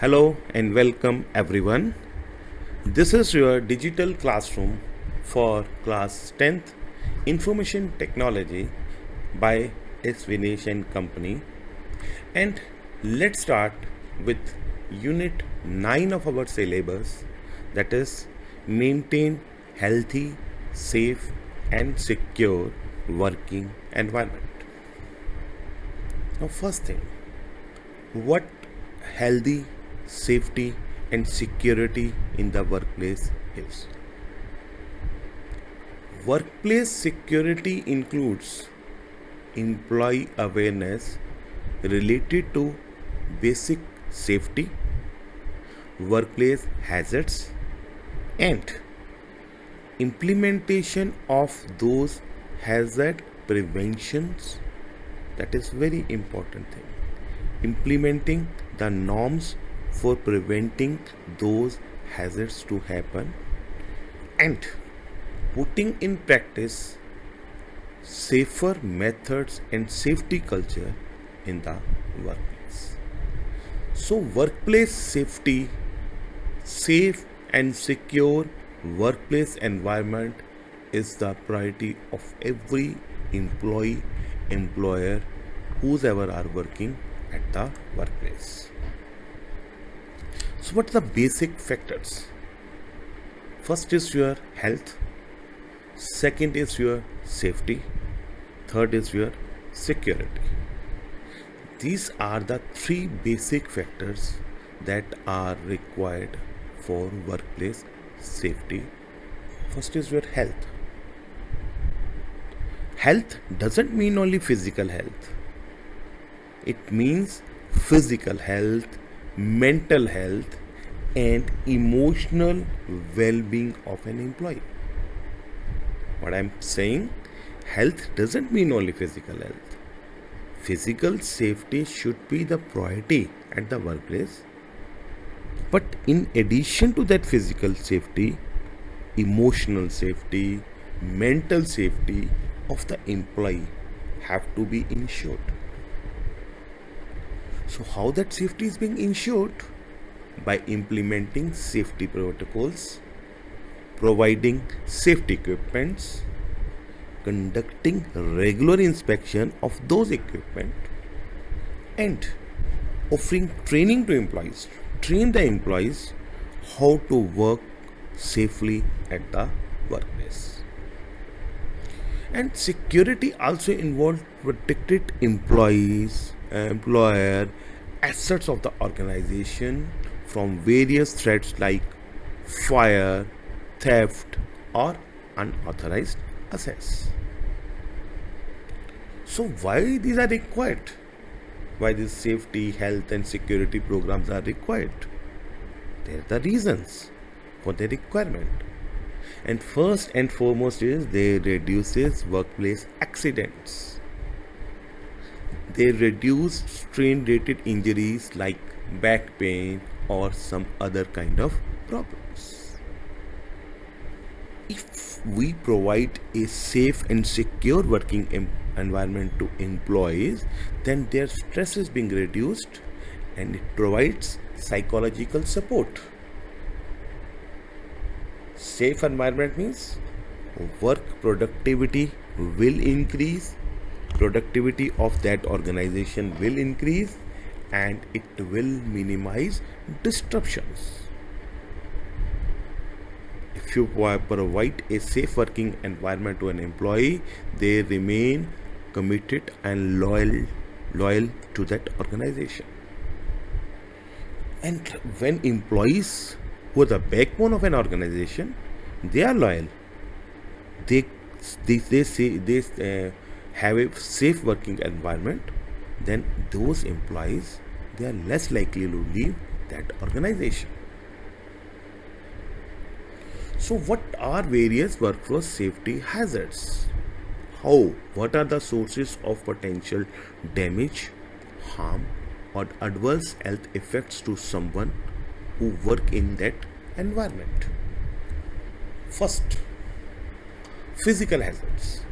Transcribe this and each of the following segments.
Hello and welcome everyone. This is your digital classroom for class 10th Information Technology by S.Vinesh and Company. And let's start with unit 9 of our syllabus, that is maintain healthy, safe and secure working environment. Now first thing, what healthy, safety and security in the workplace is. Workplace security includes employee awareness related to basic safety, workplace hazards and implementation of those hazard preventions. That is very important thing, implementing the norms for preventing those hazards to happen and putting in practice safer methods and safety culture in the workplace. So workplace safety, safe and secure workplace environment is the priority of every employee, employer, whoever are working at the workplace. So what are the basic factors? First is your health, second is your safety, third is your security. These are the three basic factors that are required for workplace safety. First is your health. Health doesn't mean only physical health. It means physical health, mental health and emotional well-being of an employee. What I'm saying, health doesn't mean only physical health. Physical safety should be the priority at the workplace. But in addition to that physical safety, emotional safety, mental safety of the employee have to be ensured. So how that safety is being ensured? By implementing safety protocols, providing safety equipments, conducting regular inspection of those equipment and offering training to employees. Train the employees how to work safely at the workplace. And security also involves protected employees, employer, assets of the organization from various threats like fire, theft or unauthorized access. So why these are required? Why these safety, health and security programs are required? There are the reasons for their requirement. And first and foremost is they reduces workplace accidents. They reduce strain related injuries like back pain or some other kind of problems. If we provide a safe and secure working environment to employees, then their stress is being reduced and it provides psychological support. Safe environment means work productivity will increase, productivity of that organization will increase and it will minimize disruptions. If you provide a safe working environment to an employee, they remain committed and loyal to that organization. And when employees who are the backbone of an organization, they are loyal. They have a safe working environment. Then those employees, they are less likely to leave that organization. So what are various workforce safety hazards? What are the sources of potential damage, harm or adverse health effects to someone who work in that environment? First, physical hazards.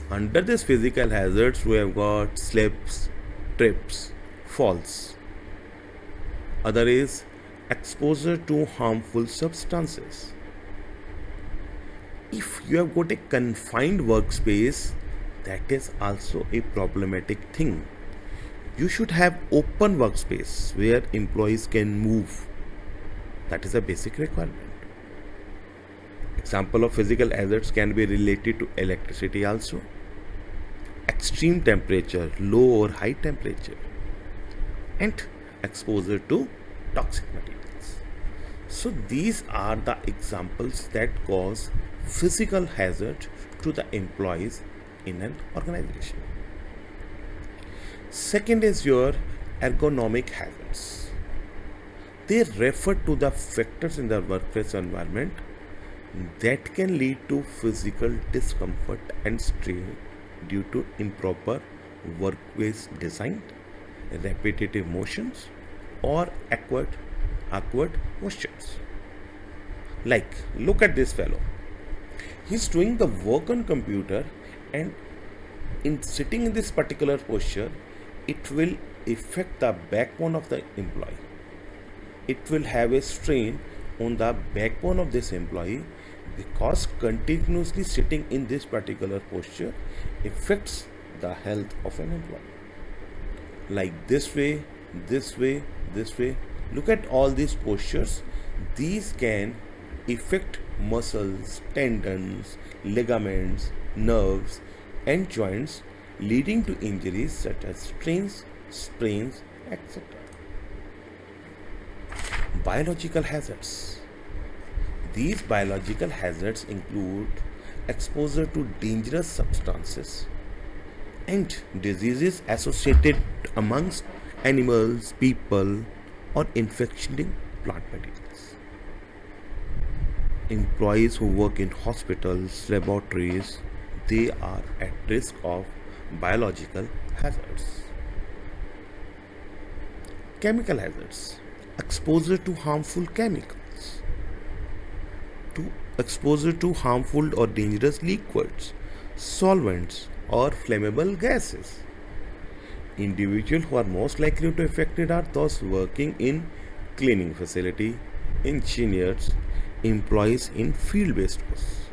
Under this physical hazards, we have got slips, trips, falls. Other is exposure to harmful substances. If you have got a confined workspace, that is also a problematic thing. You should have open workspace where employees can move. That is a basic requirement. Example of physical hazards can be related to electricity also. Extreme temperature, low or high temperature, and exposure to toxic materials. So these are the examples that cause physical hazard to the employees in an organization. Second is your ergonomic hazards. They refer to the factors in the workplace environment that can lead to physical discomfort and strain due to improper workplace design, repetitive motions, or awkward postures. Like, look at this fellow. He's doing the work on computer, and in sitting in this particular posture, it will affect the backbone of the employee. It will have a strain on the backbone of this employee because continuously sitting in this particular posture affects the health of an employee. Like this way, this way, this way. Look at all these postures. These can affect muscles, tendons, ligaments, nerves, and joints, leading to injuries such as strains, sprains, etc. Biological hazards. These biological hazards include exposure to dangerous substances and diseases associated amongst animals, people, or infecting plant materials. Employees who work in hospitals, laboratories, they are at risk of biological hazards. Chemical hazards. Exposure to harmful chemicals. Exposure to harmful or dangerous liquids, solvents, or flammable gases. Individuals who are most likely to be affected are those working in cleaning facility, engineers, employees in field-based works.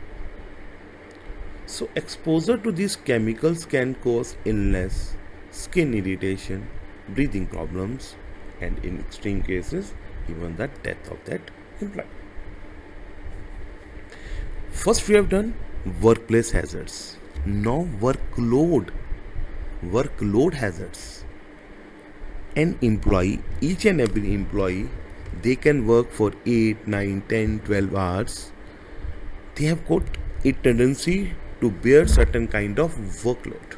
So exposure to these chemicals can cause illness, skin irritation, breathing problems, and in extreme cases, even the death of that employee. First we have done workplace hazards. Now workload hazards. An employee, each and every employee, they can work for 8, 9, 10, 12 hours. They have got a tendency to bear certain kind of workload.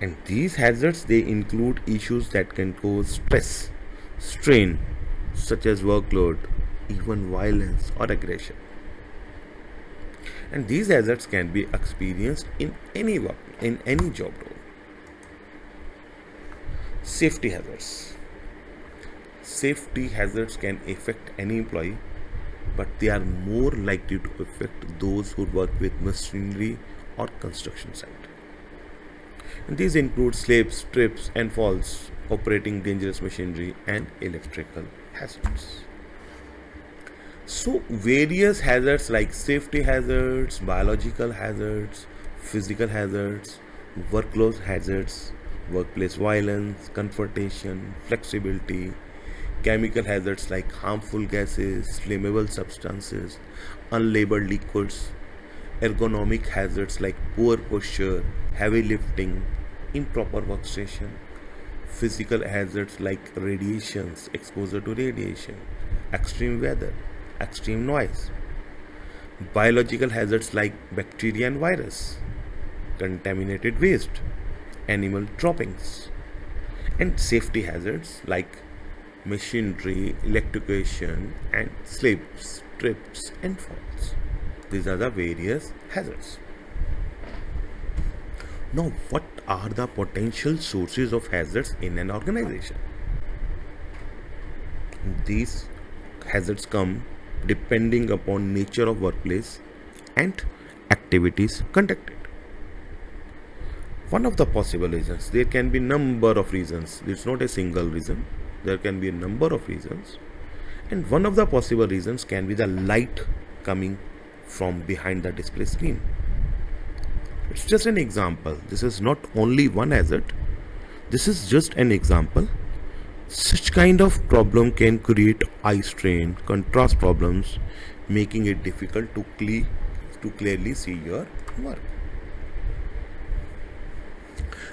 And these hazards, they include issues that can cause stress, strain, such as workload, even violence or aggression. And these hazards can be experienced in any work, in any job role. Safety hazards. Safety hazards can affect any employee, but they are more likely to affect those who work with machinery or construction site. And these include slips, trips, and falls, operating dangerous machinery, and electrical hazards. So, various hazards like safety hazards, biological hazards, physical hazards, workload hazards, workplace violence, confrontation, flexibility, chemical hazards like harmful gases, flammable substances, unlabeled liquids, ergonomic hazards like poor posture, heavy lifting, improper workstation, physical hazards like radiations, exposure to radiation, extreme weather, extreme noise, biological hazards like bacteria and virus, contaminated waste, animal droppings, and safety hazards like machinery, electrocution, and slips, trips, and falls. These are the various hazards. Now, what are the potential sources of hazards in an organization? These hazards come depending upon nature of workplace and activities conducted. One of the possible reasons, there can be number of reasons, it's not a single reason. There can be a number of reasons, and one of the possible reasons can be the light coming from behind the display screen. It's just an example. This is not only one hazard. This is just an example. Such kind of problem can create eye strain, contrast problems, making it difficult to clearly see your work.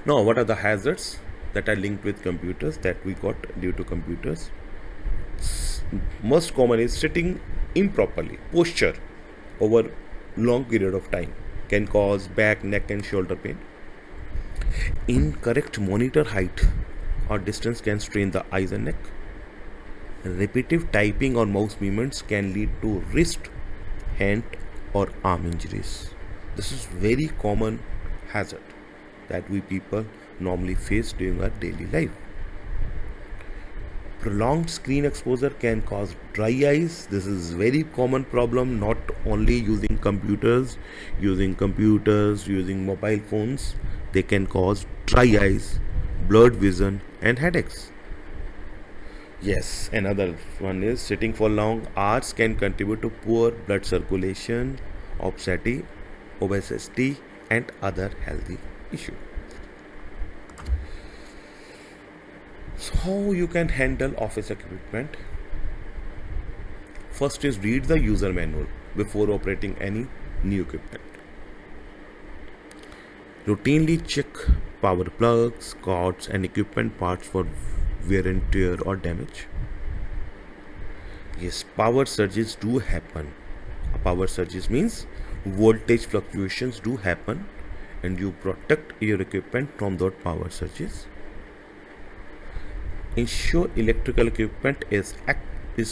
Now, what are the hazards that are linked with computers that we got due to computers? Most common is sitting improperly. Posture over long period of time can cause back, neck and shoulder pain. Incorrect monitor height or distance can strain the eyes and neck. Repetitive typing or mouse movements can lead to wrist, hand or arm injuries. This is very common hazard that we people normally face during our daily life. Prolonged screen exposure can cause dry eyes. This is very common problem, not only using computers, using mobile phones. They can cause dry eyes, blurred vision and headaches. Yes, another one is sitting for long hours can contribute to poor blood circulation, obesity and other healthy issues. So how you can handle office equipment? First is read the user manual before operating any new equipment. Routinely check power plugs, cords and equipment parts for wear and tear or damage. Yes, power surges do happen. Power surges means voltage fluctuations do happen, and you protect your equipment from those power surges. Ensure electrical equipment is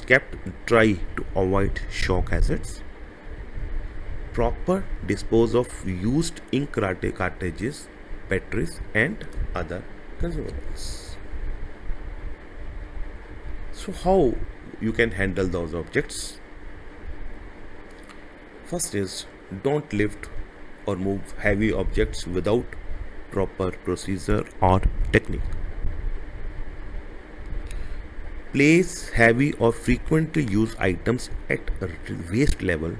kept dry to avoid shock hazards. Proper dispose of used ink cartridges, batteries and other consumables. So how you can handle those objects? First is don't lift or move heavy objects without proper procedure or technique. Place heavy or frequently used items at waist level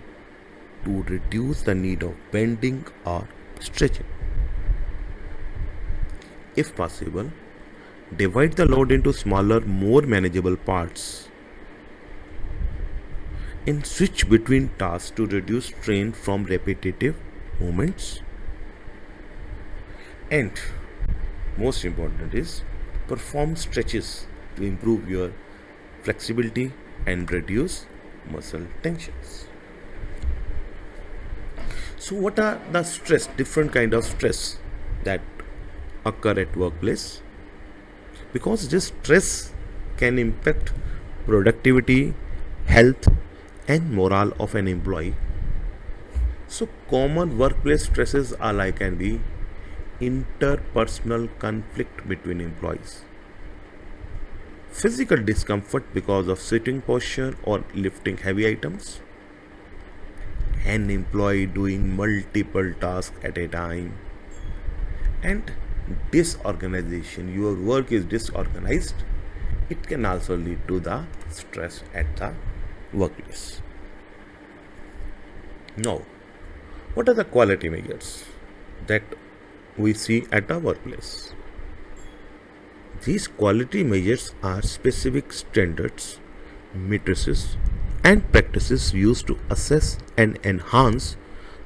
to reduce the need of bending or stretching. If possible, divide the load into smaller, more manageable parts and switch between tasks to reduce strain from repetitive movements. And most important is perform stretches to improve your flexibility and reduce muscle tensions. So what are the different kind of stress that occur at workplace? Because this stress can impact productivity, health and morale of an employee. So common workplace stresses are like can be interpersonal conflict between employees, physical discomfort because of sitting posture or lifting heavy items, an employee doing multiple tasks at a time, and disorganization. Your work is disorganized. It can also lead to the stress at the workplace. Now, what are the quality measures that we see at the workplace? These quality measures are specific standards, matrices, and practices used to assess and enhance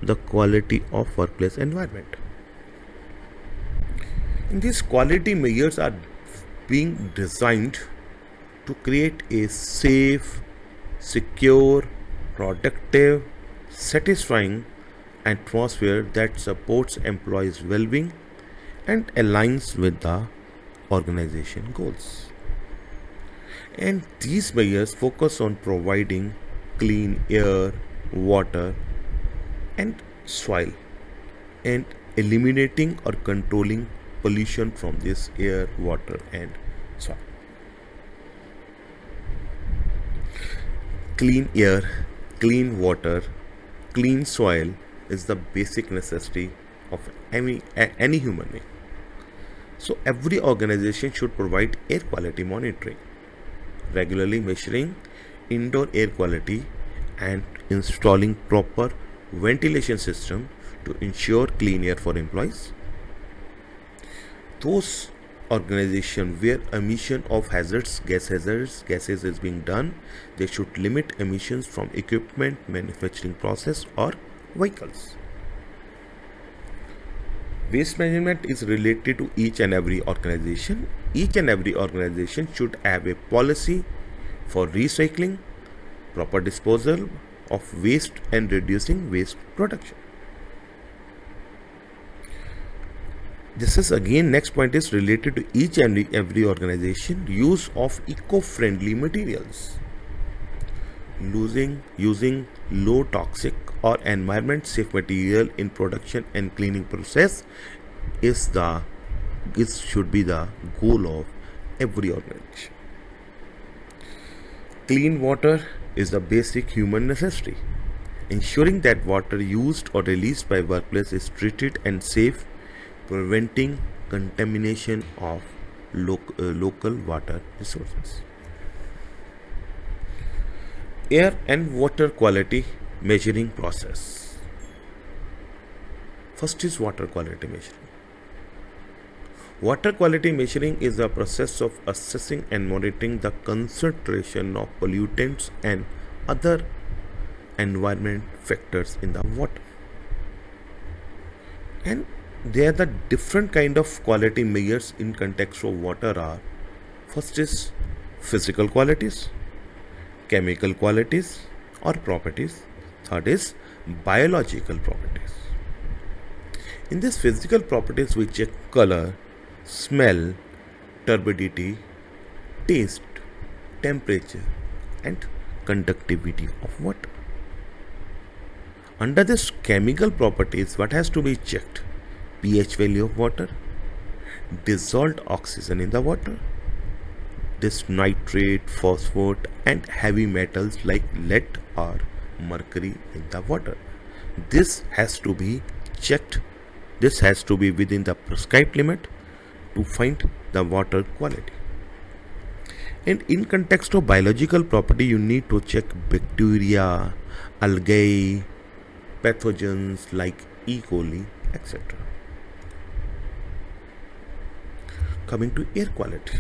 the quality of workplace environment. And these quality measures are being designed to create a safe, secure, productive, satisfying atmosphere that supports employees' well-being and aligns with the organization goals. And these measures focus on providing clean air, water, and soil, and eliminating or controlling pollution from this air, water, and soil. Clean air, clean water, clean soil is the basic necessity of any human being. So every organization should provide air quality monitoring regularly measuring indoor air quality and installing proper ventilation system to ensure clean air for employees. Those organizations where emission of hazardous gases is being done, they should limit emissions from equipment, manufacturing process or vehicles. Waste management is related to each and every organization. Each and every organization should have a policy for recycling, proper disposal of waste and reducing waste production. This is again, next point is related to each and every organization. Use of eco-friendly materials. Using low toxic or environment safe material in production and cleaning process should be the goal of every organization. Clean water is the basic human necessity. Ensuring that water used or released by workplace is treated and safe, preventing contamination of local water resources. Air and water quality measuring process. First is water quality measuring. Water quality measuring is the process of assessing and monitoring the concentration of pollutants and other environment factors in the water. And there are the different kind of quality measures in context of water are: first is physical qualities, chemical qualities or properties, third is biological properties. In this physical properties we check color, smell, turbidity, taste, temperature and conductivity of water. Under this chemical properties, what has to be checked? pH value of water, dissolved oxygen in the water, this nitrate, phosphate and heavy metals like lead or mercury in the water. This has to be checked. This has to be within the prescribed limit to find the water quality. And in context of biological property, you need to check bacteria, algae, pathogens like E. coli, etc. Coming to air quality.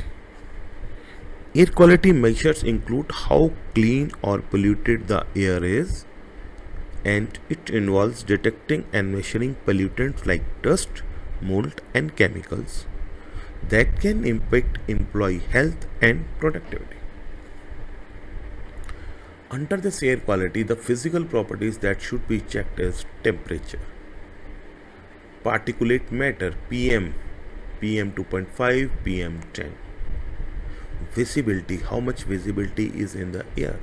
Air quality measures include how clean or polluted the air is, and it involves detecting and measuring pollutants like dust, mold and chemicals that can impact employee health and productivity. Under this air quality, the physical properties that should be checked is temperature, particulate matter PM 2.5, PM 10, visibility, how much visibility is in the air.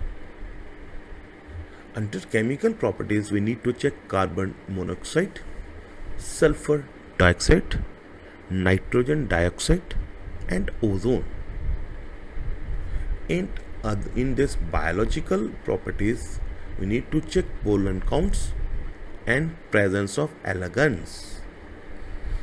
Under chemical properties, we need to check carbon monoxide, sulfur dioxide, nitrogen dioxide and ozone. And in this biological properties, we need to check pollen counts and presence of allergens.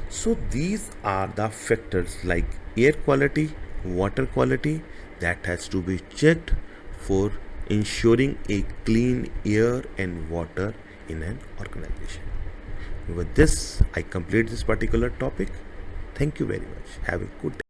So these are the factors like air quality, water quality that has to be checked for ensuring a clean air and water in an organization. With this, I complete this particular topic. Thank you very much. Have a good day.